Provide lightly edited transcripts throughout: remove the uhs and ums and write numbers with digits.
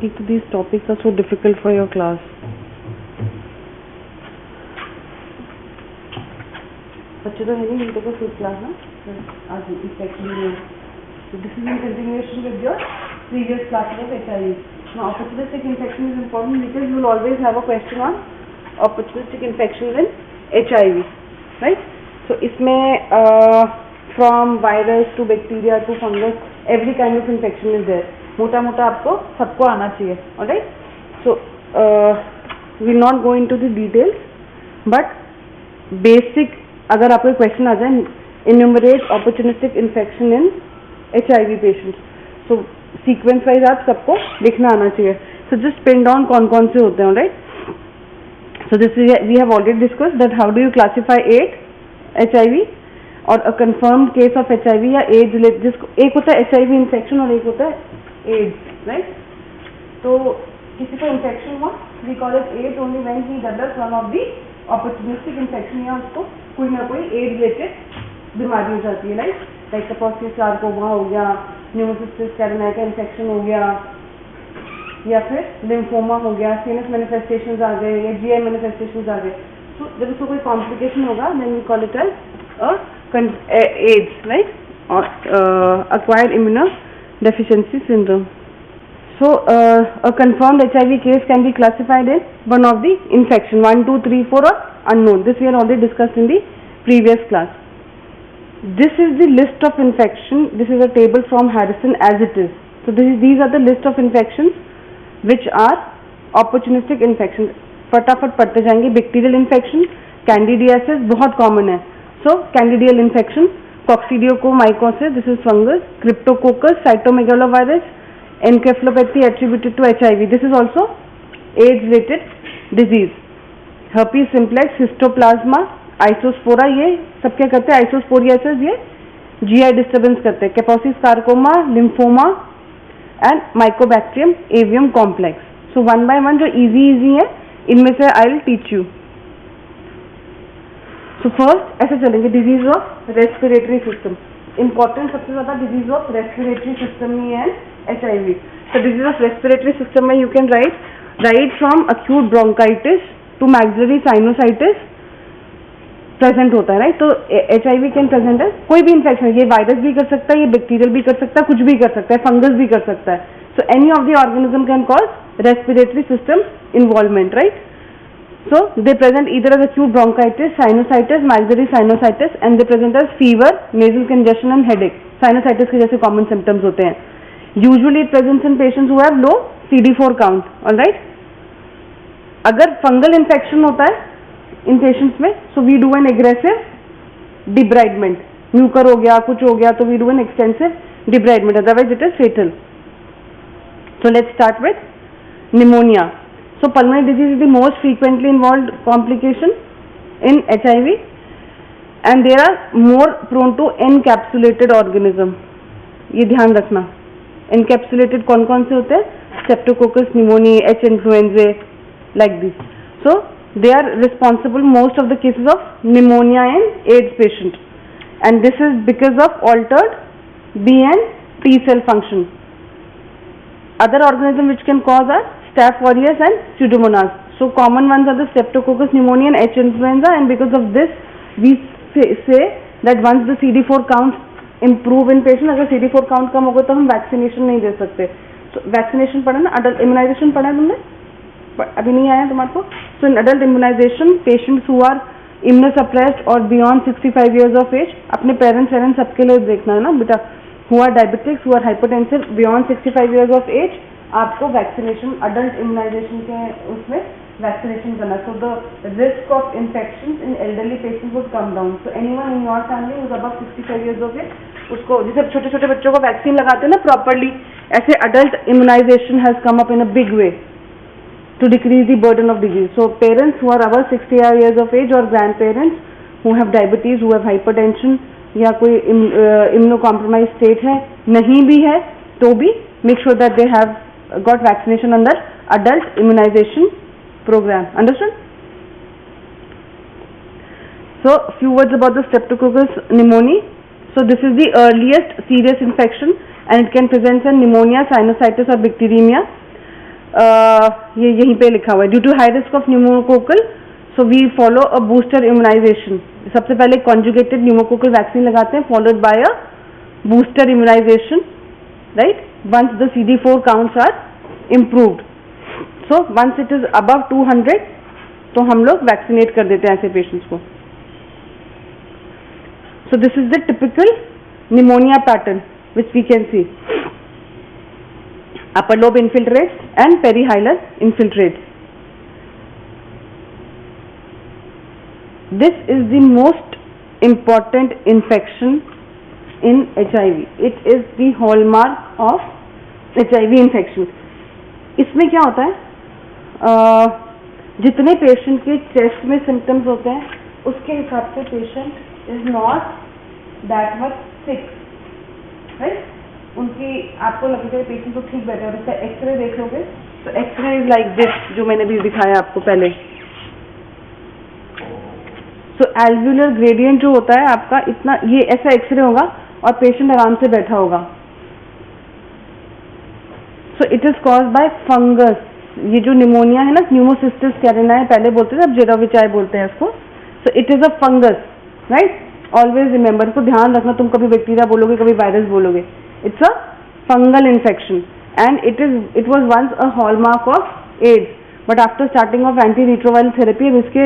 एक तो these topics are so difficult for your class. बच्चे तो है नहीं जिनको को फिफ्थ क्लास ना आज इस सेक्शन में. So this is in continuation with your previous class of HIV. Now opportunistic infection is important because you will always have a question on opportunistic infection in HIV, right? So इसमें from virus to bacteria to fungus, every kind of infection is there. मोटा मोटा आपको सबको आना चाहिए, alright? So we will not go into the details, but basic अगर आपको question आ जाए, enumerate opportunistic infection in HIV patients. So sequence wise आप सबको लिखना आना चाहिए. So just pin down कौन से होते हैं, alright? So this is, we have already discussed that how do you classify HIV और a confirmed case of HIV या AIDS related, जिसको एक होता है HIV infection और एक होता है AIDS, right? तो किसी को infection हुआ, we call it AIDS only when he develops one of the opportunistic infection या उसको कोई ना कोई AIDS related बीमारी हो जाती है, right? Like suppose सार्कोमा हो गया, pneumocystis carinata infection हो गया, या फिर लिम्फोमा हो गया, सीनस मैनिफेस्टेशंस आ गए या GI मैनिफेस्टेशंस आ गए. तो जब उसको कोई कॉम्प्लिकेशन होगा, then we call it as AIDS, right? Or acquired immunodeficiency syndrome. So a confirmed HIV case can be classified in one of the infection 1, 2, 3, 4 or unknown. This we had already discussed in the previous class. This is the list of infection. This is a table from Harrison as it is. So these are the list of infections which are opportunistic infections. फटाफट पढ़ते जाएंगे. Bacterial infection, candidiasis बहुत common है. So candidial infection, coccidioidomycosis, this is fungus, cryptococcus, cytomegalovirus, encephalopathy attributed to HIV, this is also AIDS related disease. herpes simplex, histoplasma, isospora, ये सब क्या करते हैं? आइसोस्पोरियासिस, ये GI डिस्टर्बेंस करते हैं. कैपोसिस sarcoma, lymphoma and Mycobacterium avium complex. So one by one जो easy है इनमें से I will teach you. So first ऐसे चलेंगे, disease of respiratory system. Important सबसे ज्यादा डिजीज ऑफ रेस्पिरेटरी सिस्टम ही है HIV. So disease of respiratory system में you can write from acute bronchitis to maxillary sinusitis present होता है, right? तो HIV can present है कोई भी इन्फेक्शन, ये वायरस भी कर सकता है, ये बैक्टीरियल भी कर सकता है, कुछ भी कर सकता है, फंगस भी कर सकता है. So any of the organism can cause respiratory system involvement, right? So they present either as acute bronchitis, sinusitis, maxillary sinusitis, and they present as fever, nasal congestion and headache. Sinusitis के जैसे common symptoms होते हैं. Usually it presents in patients who have low CD4 count. All right? अगर fungal infection होता है in patients में, so we do an aggressive debridement. Mucor हो गया, कुछ हो गया, तो we do an extensive debridement. Otherwise it is fatal. So let's start with pneumonia. So pulmonary disease is the most frequently involved complication in HIV, and they are more prone to encapsulated organism. ये ध्यान रखना. Encapsulated कौन से होते हैं? Streptococcus pneumoniae, H. influenzae, like this. So they are responsible most of the cases of pneumonia in AIDS patient, and this is because of altered B and T cell function. Other organisms which can cause are Staph aureus and Pseudomonas. So common ones are the Streptococcus pneumoniae and H. influenza, and because of this we say that once the CD4 counts improve in patient, अगर CD4 count कम होगा तो हम vaccination नहीं दे सकते. तो vaccination पढ़ा ना, adult immunisation पढ़ा है तुमने? अभी नहीं आया तुम्हारे को? So in adult immunisation patients who are immunosuppressed और बियॉन्ड 65 ईयर्स ऑफ एज, अपने पेरेंट्स सबके लिए देखना है ना बेटा, who are diabetics, who are hypertensive beyond 65 years of age, आपको वैक्सीनेशन अडल्ट इम्यूनाइजेशन के उसमें वैक्सीनेशन करना. So the risk of infection in elderly patient would come down. So anyone in your family is above 65 years of age, उसको जैसे छोटे छोटे बच्चों को वैक्सीन लगाते हैं ना प्रॉपरली, ऐसे adult immunization has come up in a big way to decrease the burden of disease. So parents who are above 60 years of age or grandparents who have diabetes, who have hypertension या कोई immunocompromised state है, नहीं भी है तो भी make sure that they have got vaccination under adult immunization program. Understood? So few words about the Streptococcus pneumoniae. So this is the earliest serious infection and it can present as pneumonia, sinusitis or bacteremia. ये यहीं पे लिखा हुआ है, due to high risk of pneumococcal so we follow a booster immunization. सबसे पहले conjugated pneumococcal vaccine लगाते हैं followed by a booster immunization, right, once the CD4 counts are improved. So once it is above 200 तो हम लोग vaccinate कर देते हैं ऐसे पेशेंट्स को। सो this is the typical pneumonia pattern which we can see. Upper lobe infiltrates and perihilar infiltrates. This is the most important infection in HIV. It is the hallmark of HIV infection. इसमें क्या होता है, जितने patient के chest में symptoms होते हैं उसके हिसाब से patient is not that much sick, right. उनकी आपको लगेगा पेशेंट तो ठीक बैठे और उसका एक्सरे देख लोगे तो एक्सरे इज लाइक दिस, जो मैंने भी दिखाया आपको पहले। सो एल्व्यूलर ग्रेडियंट जो होता है आपका इतना, ये ऐसा एक्सरे होगा और पेशेंट आराम से बैठा होगा। So it is caused by fungus. ये जो निमोनिया है ना, न्यूमोसिस्टिस कैरिनाई पहले बोलते थे, अब जिरोविचाई बोलते हैं इसको। So it is a fungus, right. Always remember, इसको ध्यान रखना, तुम कभी बैक्टीरिया बोलोगे कभी वायरस बोलोगे, it's a fungal infection and it was once a hallmark of AIDS, but after starting of anti retroviral therapy अब इसके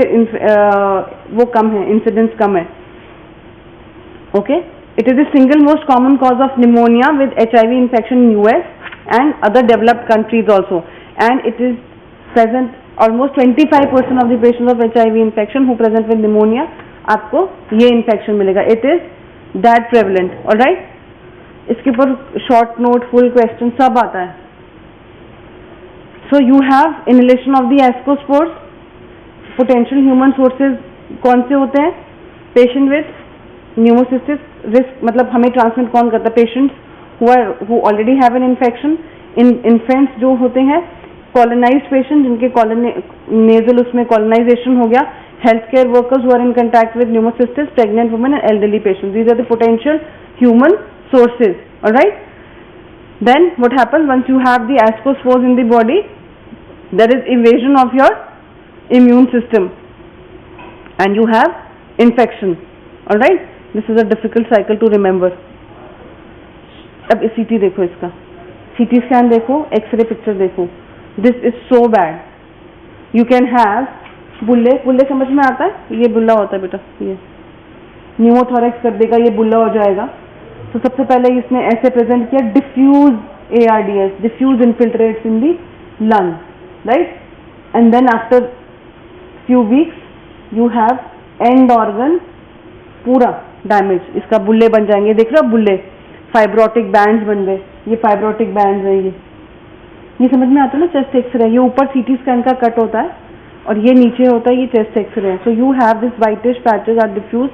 वो कम है, इंसिडेंस कम है। Okay, it is the single most common cause of pneumonia with HIV infection in US and other developed countries also, and it is present almost 25% of the patients of HIV infection who present with pneumonia, आपको ये infection मिलेगा। It is that prevalent, alright. इसके ऊपर short note, full question सब आता है। So you have inhalation of the ascospores. Potential human sources कौन से होते हैं? पेशेंट विथ न्यूमोसिस्टिस रिस्क, मतलब हमें ट्रांसमिट कौन करता है? Patients who already have an infection. Infants जो होते हैं, कॉलोनाइज्ड पेशेंट जिनके नेजल उसमें कॉलोनाइजेशन हो गया, healthcare workers who are in contact with pneumocystis, pregnant women and elderly patients. These are the potential human sources, alright. Then what happens once you have the ascospores in the body? There is invasion of your immune system and you have infection, alright. This is a difficult cycle to remember. अब CT देखो, इसका CT scan देखो, X-ray picture देखो. This is so bad. You can have Bulleh, Bulleh समझ में आता है? ये बुल्ला होता है बेटा, ये न्यूमोथोरेक्स कर देगा, ये बुल्ला हो जाएगा। तो सबसे पहले इसने ऐसे प्रेजेंट किया, diffuse ARDS, diffuse infiltrates in the lung, right. And then after few weeks you have end organ पूरा डैमेज, इसका बुल्ले बन जाएंगे। देख रहे हो बुल्ले, फाइब्रोटिक बैंड्स बन गए, ये फाइब्रोटिक बैंड्स है। ये समझ में आता है ना? चेस्ट एक्सरे, ये ऊपर CT स्कैन का कट होता है और ये नीचे होता है, ये चेस्ट एक्सरे है। So you have this whitish patches are diffuse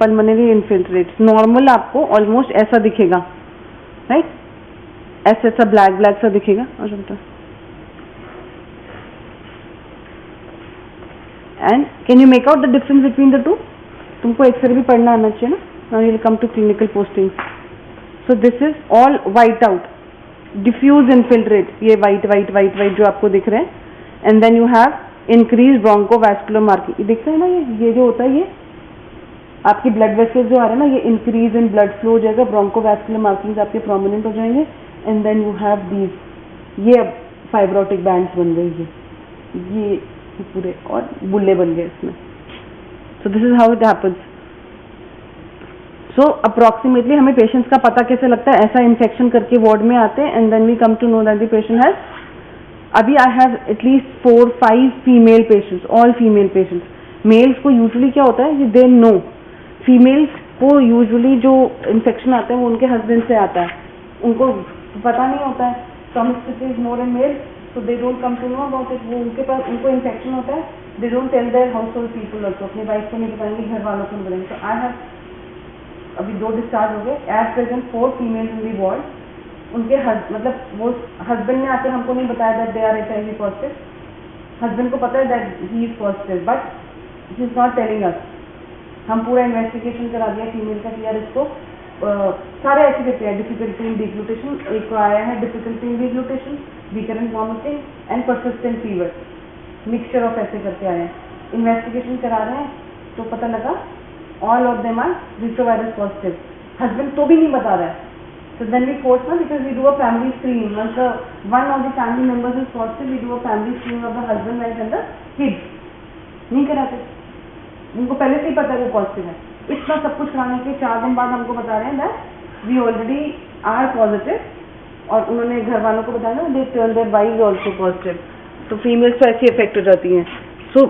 pulmonary infiltrates. Normal आपको ऑलमोस्ट ऐसा दिखेगा, राइट, ऐसा ऐसा ब्लैक ब्लैक सा दिखेगा। And can you make out the difference between the two? तुमको एक्सरे भी पढ़ना आना चाहिए ना। Now you will come to clinical posting. So this is all white out, diffuse infiltrate, ये वाइट वाइट वाइट वाइट जो आपको दिख रहे हैं। And then you have increase ब्रोंकोवैस्कुलर marking, ये दिखता है ना, ये जो होता है, ये आपकी ब्लड वेसल्स जो आ रहे हैं ना, ये इंक्रीज इन ब्लड फ्लो हो जाएगा, ब्रोंकोवैस्कुलर मार्किंग्स आपके प्रोमिनेंट हो जाएंगे। And then you have these, ये अब फाइब्रोटिक बैंड्स बन गए, ये पूरे और बुल्ले बन गए इसमें। सो this is how it happens. So approximately हमें पेशेंट्स का पता कैसे लगता है? ऐसा इन्फेक्शन करके वार्ड में आते हैं and then we come to know that the patient has, अभी I have at least 4-5 female patients, all female patients. Males को यूजुअली क्या होता है, दे नो। फीमेल्स को यूजुअली जो इन्फेक्शन आता है वो उनके हस्बैंड से आता है, उनको पता नहीं होता है। promiscuity is more in males, so they don't come to know about it. वो उनके पास, उनको इन्फेक्शन होता है, they don't tell their household people also, अपने वाइफ को नहीं बताएंगे, घर वालों को नहीं बताएंगे। So I have अभी 2 डिस्चार्ज हो गए, as present 4 females in the ward. उनके मतलब वो हस्बैंड ने आके हमको नहीं बताया that they are HIV positive. Husband को पता है that he is positive, but he is not telling us. हम पूरा इन्वेस्टिगेशन करा दिया फीमेल का, यार इसको सारे ऐसे देते हैं, डिफिकल्टी इन डिग्लूटेशन, एक को आया है difficulty in deglutition, recurrent vomiting and persistent fever, mixture of ऐसे करके आए हैं। इन्वेस्टिगेशन करा रहे हैं तो पता लगा all of them are retrovirus positive. Husband तो भी नहीं बता रहा है, so then we force ना, because we do a family screening. Once the one of the family members is positive, we do a family screening of the husband, wife and the kids. नहीं कराते, उनको पहले से ही पता है वो positive है। इतना सब कुछ कराने के 4 दिन बाद हमको बता रहे हैं that we already are positive, और उन्होंने घर वालों को बताया ना, they turn their wives also positive. तो फीमेल्स तो ऐसी इफेक्ट हो जाती हैं। सो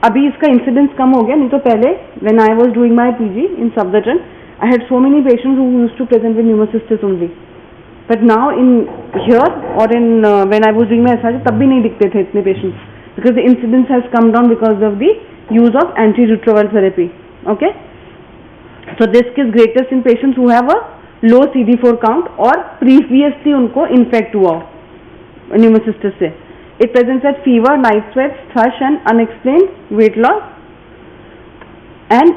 अभी इसका इंसिडेंस कम हो गया, नहीं तो पहले when I was doing my PG in Safdarjung, I had so many patients who used to present with pneumocystis only. But now in here or in when I was doing my SRG, तब भी नहीं दिखते थे इतने patients, because the incidence has come down because of the use of antiretroviral therapy. Okay, so this is greatest in patients who have a low CD4 count or previously उनको infect हुआ pneumocystis से. It presents as fever, night sweats, thrush and unexplained weight loss. And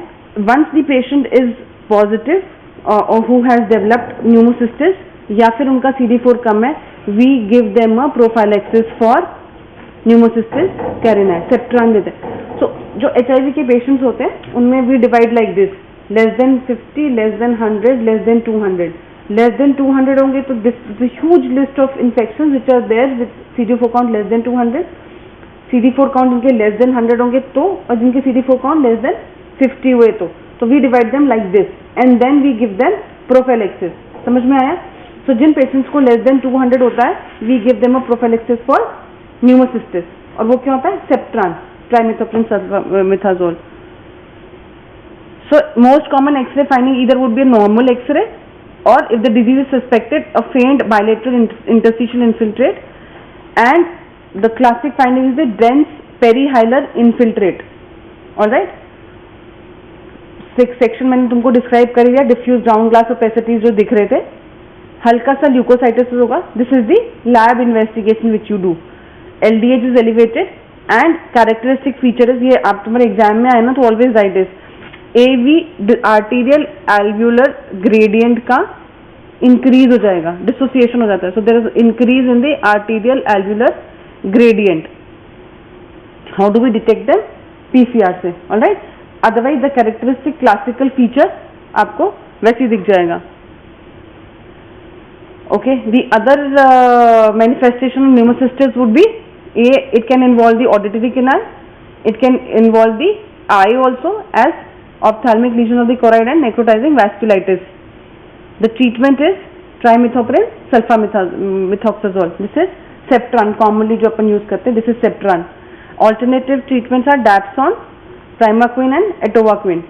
once the patient is positive or who has developed pneumocystis या फिर उनका CD4 कम है, we give them a prophylaxis for pneumocystis carinii, Septran देते हैं। So जो HIV के patients होते हैं उनमें we divide like this: less than 50, less than 100, less than 200. Less than 200 होंगे तो this is a huge list of infections which are there with CD4 count less than 200. CD4 count इनके less than 100 होंगे तो, और जिनके CD4 count less than 50 हुए तो we divide them like this and then we give them prophylaxis. समझ में आया? So जिन patients को less than 200 होता है we give them a prophylaxis for pneumocystis, और वो क्या होता है? Septran, trimethoprim sulfametazole. So most common X-ray finding either would be a normal X-ray, or if the disease is suspected, a faint bilateral interstitial infiltrate, and the classic finding is the dense perihilar infiltrate. All right, section मैंने तुमको describe कर दिया, diffuse ground glass opacities जो दिख रहे थे, हल्का सा ल्यूकोसाइटिस होगा। This is the lab investigation which you do. LDH is elevated and characteristic feature is, ये आप तुम्हारे एग्जाम में आए ना तो always right this, AV arterial alveolar gradient का इंक्रीज हो जाएगा, डिसोसिएशन हो जाता है। So there is increase in the arterial alveolar gradient. How do we detect them? PCR से। Alright, otherwise the characteristic classical feature आपको वैसे ही दिख जाएगा। Okay, the other manifestation of pneumocystis would be it can involve the auditory canal, it can involve the eye also as ophthalmic lesion of the choroid and necrotizing vasculitis. The treatment is trimethoprim sulfamethoxazole. This is Septran, commonly जो अपन use करते हैं, this is Septran. Alternative treatments are Dapsone, Primaquine and Atovaquone.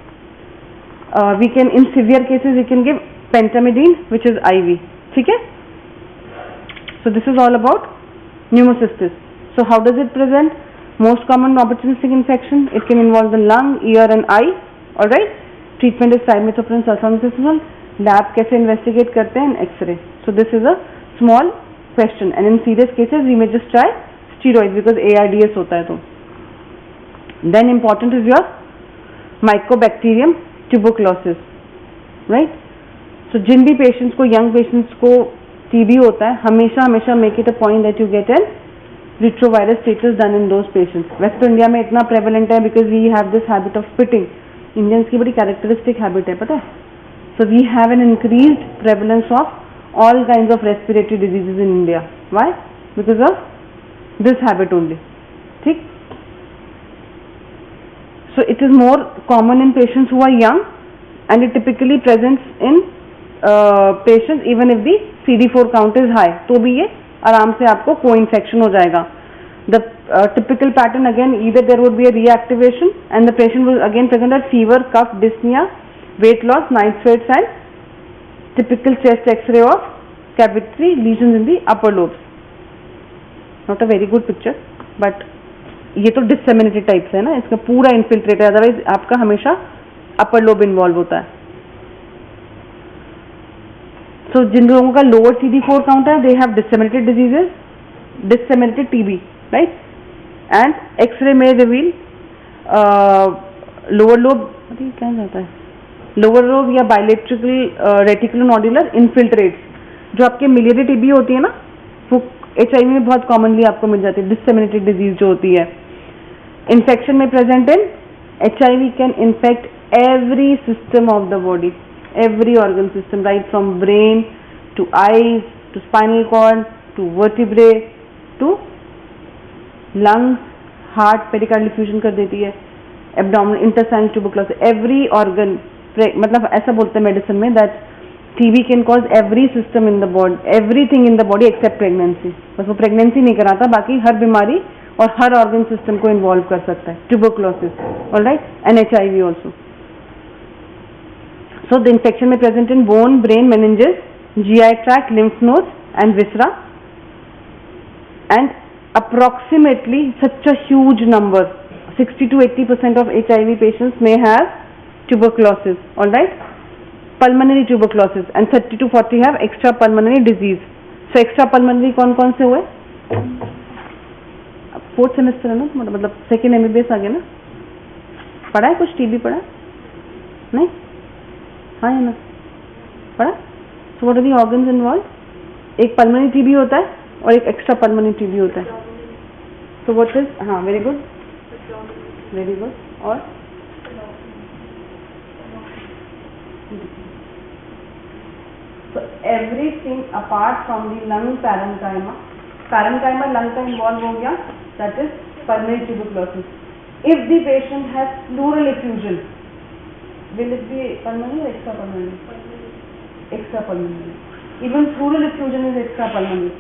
We can, in severe cases, we can give pentamidine, which is IV. ठीक है? So this is all about pneumocystis. So how does it present? Most common opportunistic infection. It can involve the lung, ear and eye. All right. Treatment is trimethoprim sulfamethoxazole. Lab कैसे investigate करते हैं? X-ray. So this is a small question. And in serious cases, we may just try steroids because AIDS होता है तो. Then important is your Mycobacterium tuberculosis. Right. So जिन भी patients को, young patients को TB होता है, हमेशा make it a point that you get an retrovirus status done in those patients. वैसे तो इंडिया में इतना prevalent है because we have this habit of spitting. Indians की बड़ी characteristic habit है, पता है? So we have an increased prevalence of all kinds of respiratory diseases in India. Why? Because of this habit only. ठीक? So it is more common in patients who are young and it typically presents in patients even if the CD4 count is high, तो भी ये आराम से आपको co-infection हो जाएगा. The typical pattern again, either there would be a reactivation and the patient will again present as fever, cough, dyspnea, weight loss, night sweats and typical chest X-ray of cavitary lesions in the upper lobes. Not a very good picture, but ये तो disseminated types है ना, इसका पूरा infiltrate है, otherwise आपका हमेशा upper lobe involve होता है. So जिन लोगों का lower CD4 count है, they have disseminated diseases, disseminated TB, right? And X-ray may reveal lower lobe, क्या जाता है, lower lobe या bilateral reticulonodular infiltrates. जो आपके miliary TB होती है ना, वो HIV में बहुत कॉमनली आपको मिल जाती है, डिसेमिनेटेड डिजीज जो होती है। इन्फेक्शन में present in HIV can infect every system of the body, every organ system, right from brain to eyes to spinal cord to vertebrae to lungs, heart, pericardial effusion कर देती है, abdominal, intestinal tuberculosis, every organ, मतलब ऐसा बोलते हैं medicine में that TB can cause every system in the body, everything in the body except pregnancy। बस वो प्रेगनेंसी नहीं कराता, बाकी हर बीमारी और हर ऑर्गन सिस्टम को इन्वॉल्व कर सकता है, tuberculosis, alright, and HIV also. So the infection may present in bone, brain, meninges, GI tract, lymph nodes and viscera, and approximately such a huge number, 60 to 80% of HIV patients may have tuberculosis, alright, pulmonary tuberculosis, and 30 to 40 have extra pulmonary disease. So extra pulmonary कौन से हुए? Fourth semester है ना, मतलब second MBBS आ गया ना, पढ़ा है कुछ TB पढ़ा नहीं? हाँ या ना पढ़ा? So what are the organs involve? एक पल्मोनरी TB होता है और एक एक्स्ट्रा पल्मोनरी TB होता है। सो व्हाट इज, हाँ वेरी गुड, वेरी गुड, और so everything apart from the lung parenchyma, parenchyma lung का इन्वॉल्व हो गया, that is pulmonary tuberculosis. If the patient has pleural effusion, will it be pulmonary or extra pulmonary? Extra pulmonary. Even pleural effusion is extra pulmonary.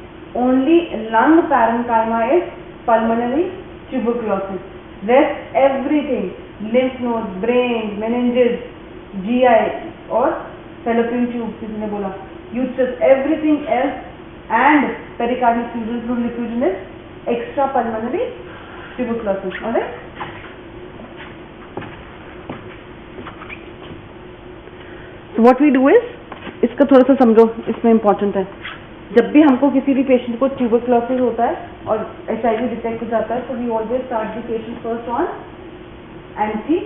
Only lung parenchyma is pulmonary tuberculosis. Rest everything, lymph nodes, brain, meninges, GI or fallopian tube, किसी ने बोला, uterus, everything else and pericardial effusion, pleural effusion is extra pulmonary tuberculosis. Alright? So what we do is, इसका थोड़ा सा समझो, इसमें important है। जब भी हमको किसी भी पेशेंट को ट्यूबरक्लोसिस होता है और HIV डिटेक्ट हो जाता है, तो we always start the patient first on anti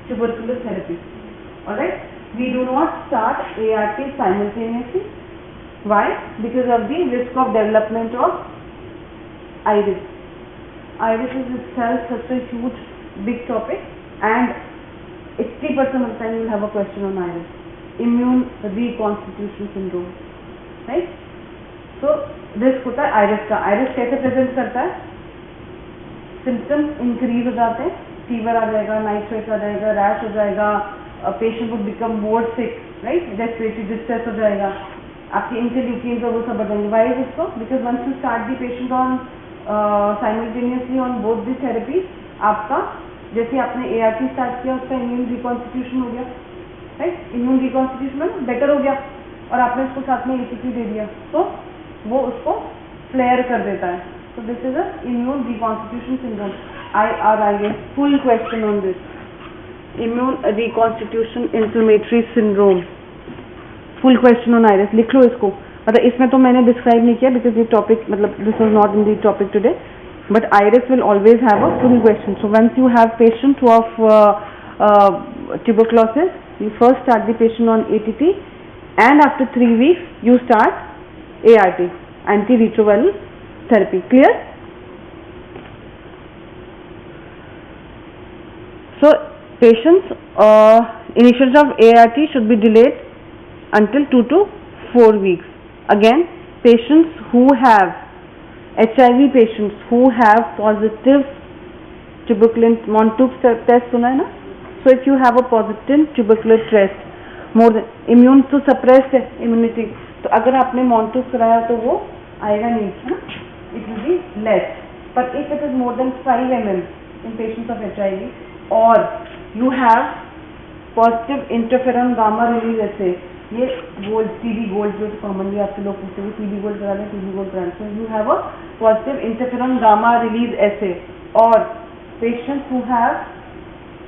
tubercular therapy, alright. We do not start ART simultaneously. Why? Because of the risk of development of iris. Iris is itself such a huge big topic, and 80% of the time you will have a question on iris. Immune reconstitution syndrome, right? So risk होता है iris का। Iris कैसे present करता है? Symptoms increase हो जाते हैं, fever आ जाएगा, नाइट स्वेट्स आ जाएगा, रैश हो जाएगा, patient would become more sick, right, respiratory distress हो जाएगा, आपके इंटरल्यूकिन्स और वो सब बढ़ जाएंगे। व्हाई इज इसको? Because once you start the patient on simultaneously on both the therapy, आपका जैसे आपने ART स्टार्ट किया, उसका इम्यून रिकॉन्स्टिट्यूशन हो गया, राइट, इम्यून रिकॉन्स्टिट्यूशन बेटर हो गया, और आपने उसको साथ में ATP दे दिया, तो वो उसको फ्लेयर कर देता है। So this is a immune reconstitution syndrome, IRIS. Full question on this. Immune reconstitution inflammatory syndrome. Full question on iris. लिख लो इसको। मतलब इसमें तो मैंने डिस्क्राइब नहीं किया because ये topic मतलब this was not in the topic today. But iris will always have a full question. So once you have patient of tuberculosis, you first start the patient on ATT, and after 3 weeks you start ART, antiretroviral therapy. Clear? So patients initiation of ART should be delayed until 2 to 4 weeks. Again, patients who have HIV patients who have positive tuberculin Montauk test सुना है ना? So if you have a positive tubercular test, more than immune to suppressed immunity, तो अगर आपने Montauk कराया तो वो आएगा नहीं, है ना? It will be less. But if it is more than 5 ml in patients of HIV, or you have positive interferon gamma release assay, ये गोल्ड TB गोल्ड जो कॉमनली आपके लोग पूछते हैं TB गोल्ड करा लें, TB गोल्ड करा लें, so you have a positive interferon gamma release assay, or patients who have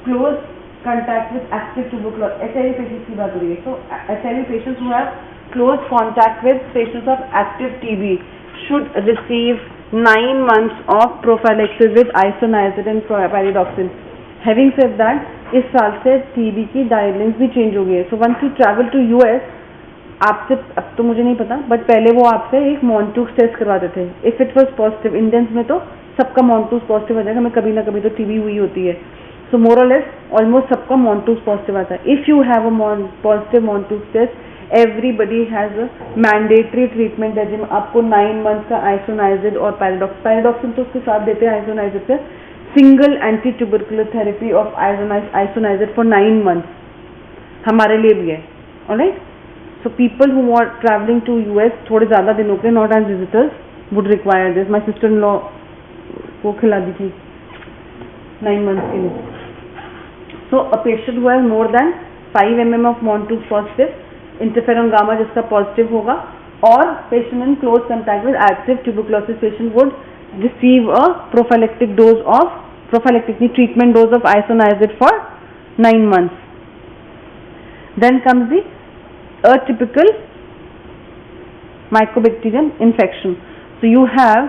close contact with active tuberculosis, HIV patients की बात हो रही है, so HIV patients who have close contact with patients of active TB should receive 9 months of prophylaxis with isoniazid and pyridoxine. Having said that, इस साल से TB की guidelines भी चेंज हो गई है, so once you travel to US, आपसे, अब तो मुझे नहीं पता, बट पहले वो आपसे एक मॉन्टूस टेस्ट करवाते थे. If it was positive, Indians में तो सबका मॉन्टूस पॉजिटिव आ जाएगा, हमें कभी ना कभी तो टीबी हुई होती है. सो मोर और लेस ऑलमोस्ट सबका मॉन्टूस पॉजिटिव आता है. If you have a positive Mantoux test, everybody has a mandatory treatment regimen. आपको 9 months का आइसोनाइजिड और पैराडॉक्सिन तो उसके साथ देते हैं आइसोनाइजिड से. Single anti tubercular therapy of isoniazid for 9 months हमारे लिए भी है. Alright. So people who are traveling to US थोड़े ज़्यादा दिनों के, not as visitors, would require this. My sister-in-law को खिला दी थी 9 months के लिए. So a patient who has more than 5 mm of MON2 positive, interferon gamma जिसका positive होगा, और patient in close contact with active tuberculosis patient would receive a prophylactic treatment dose of isoniazid for 9 months. Then comes the atypical mycobacterium infection. So you have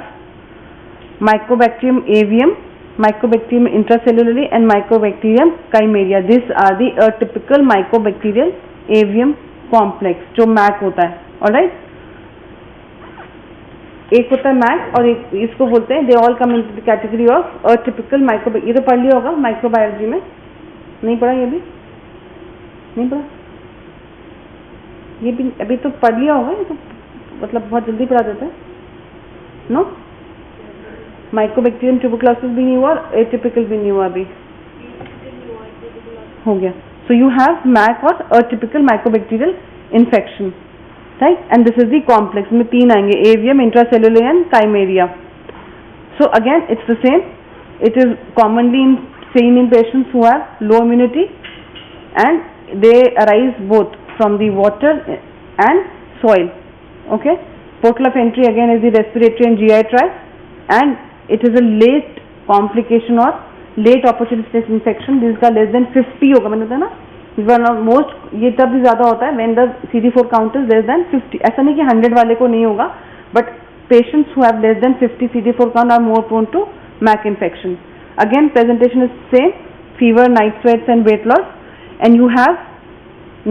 Mycobacterium avium, Mycobacterium intracellularly, and Mycobacterium chimeriae. These are the atypical Mycobacterium avium complex जो MAC होता है. Alright? एक होता है MAC और एक इसको बोलते हैं, they all come into the category of atypical mycobacterium. ये तो पढ़ लिया होगा माइक्रोबायोलॉजी में, नहीं पढ़ा? ये भी नहीं पढ़ा? ये भी अभी तो पढ़ लिया होगा. ये तो मतलब बहुत जल्दी पढ़ा देता है. नो, माइकोबैक्टीरियम ट्यूबरकुलोसिस भी नहीं हुआ और एटिपिकल भी नहीं हुआ, अभी हो गया. सो यू हैव मैक और atypical mycobacterial infection, right. And this is the complex में 3 आएंगे, avium, intracellular and chimaera. So again it's the same. It is commonly seen in patients who have low immunity and they arise both from the water and soil. Okay, portal of entry again is the respiratory and GI tract, and it is a late complication or late opportunistic infection जिसका less than 50 होगा. मैंने बताया ना, one of most, ये तब भी ज़्यादा होता है when the CD4 count is less than 50. ऐसा नहीं कि 100 वाले को नहीं होगा, but patients who have less than 50 CD4 count are more prone to MAC infection. Again, presentation is same: fever, night sweats, and weight loss. And you have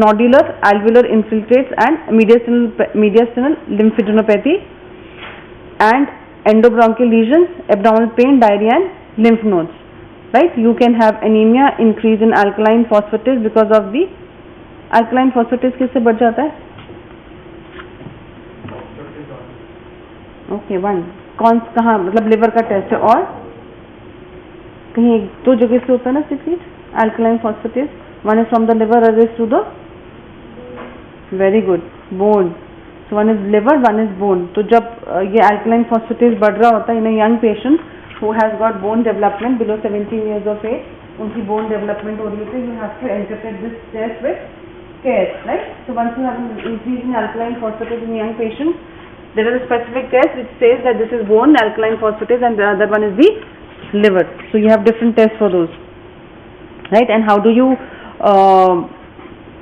nodular alveolar infiltrates and mediastinal lymphadenopathy and endobronchial lesions, abdominal pain, diarrhea, and lymph nodes. Right? You can have anemia, increase in alkaline phosphatase because of the alkaline phosphatase किससे बढ़ जाता है? Okay, 1. कौन कहाँ, मतलब liver का test है, और कहीं 2 जगह से होता है ना secrete alkaline phosphatase. One is from the liver, other is through the, very good, bone. So one is liver, one is bone. तो जब ये alkaline phosphatase बढ़ रहा होता है in a young patient who has got bone development below 17 years of age, उनकी bone development हो रही होती है, you have to interpret this test with care, right? So once you have an increase in alkaline phosphatase in young patient, there is a specific test which says that this is bone alkaline phosphatase and the other one is the liver. So you have different tests for those, right? And how do you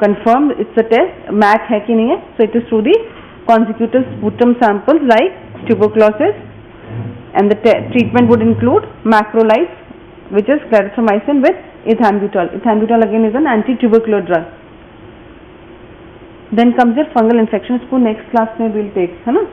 confirm it's a test MAC है कि नहीं है? So it is through the consecutive sputum samples like tuberculosis, and the treatment would include macrolides, which is clarithromycin with ethambutol. Ethambutol again is an anti-tubercular drug. Then comes your fungal infection. इसको next class में we'll take, है ना?